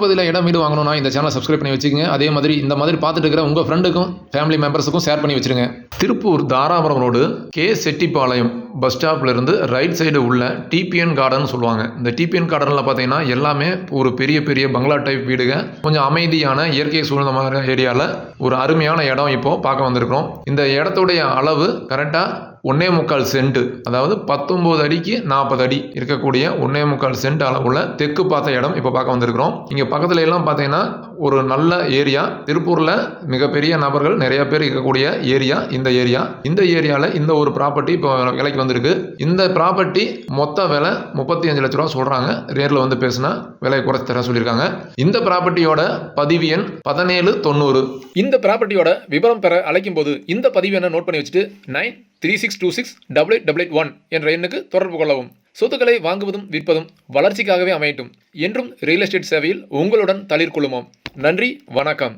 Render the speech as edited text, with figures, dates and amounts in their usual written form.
திருப்பதியில் இடம் வீடு வாங்கணும்னா இந்த சேனலை சப்ஸ்கிரைப் பண்ணி வச்சுக்கோங்க. அதே மாதிரி இந்த மாதிரி பார்த்துட்டு இருக்கிற உங்கள் ஃப்ரெண்டுக்கும் ஃபேமிலி மெம்பர்ஸுக்கும் ஷேர் பண்ணி வச்சுருங்க. Tiruppur Dharapuram road K Chettipalayam bus ஸ்டாப்லேருந்து ரைட் சைடு உள்ள டிபிஎன் கார்டன் சொல்லுவாங்க. இந்த டிபிஎன் கார்டனில் பார்த்தீங்கன்னா எல்லாமே ஒரு பெரிய பெரிய பங்களா டைப் வீடுங்க, கொஞ்சம் அமைதியான இயற்கை சூழ்ந்த மாதிரி ஏரியாவில் ஒரு அருமையான இடம் இப்போது பார்க்க வந்திருக்கிறோம். இந்த இடத்துடைய அளவு கரெக்டாக 1.25 சென்ட், அதாவது 19 அடிக்கு 40 அடி இருக்கக்கூடிய 1.25 சென்ட் அளவுள்ள தெற்கு பார்த்த இடம் இப்போ பார்க்க வந்திருக்கிறோம். இங்கே பக்கத்துல எல்லாம் பார்த்தீங்கன்னா ஒரு நல்ல ஏரியா, திருப்பூரில் மிகப்பெரிய நபர்கள் நிறைய பேர் இருக்கக்கூடிய ஏரியா இந்த ஏரியா. இந்த ஏரியாவில் இந்த ஒரு ப்ராப்பர்ட்டி இப்போ விலைக்கு வந்திருக்கு. இந்த ப்ராப்பர்ட்டி மொத்த விலை 35 லட்ச ரூபா சொல்கிறாங்க. நேரில் வந்து பேசினா விலை குறைச்சி தர சொல்லியிருக்காங்க. இந்த ப்ராப்பர்ட்டியோட பதிவு எண் 1790. இந்த ப்ராப்பர்ட்டியோட விவரம் பெற அழைக்கும் போது இந்த பதிவு எண்ணை நோட் பண்ணி வச்சுட்டு 9362688881 என்ற எண்ணுக்கு தொடர்பு கொள்ளவும். சொத்துக்களை வாங்குவதும் விற்பதும் வளர்ச்சிக்காகவே அமையட்டும். என்றும் ரியல் எஸ்டேட் சேவையில் உங்களுடன் தளிர் கொள்ளுமோம். நன்றி, வணக்கம்.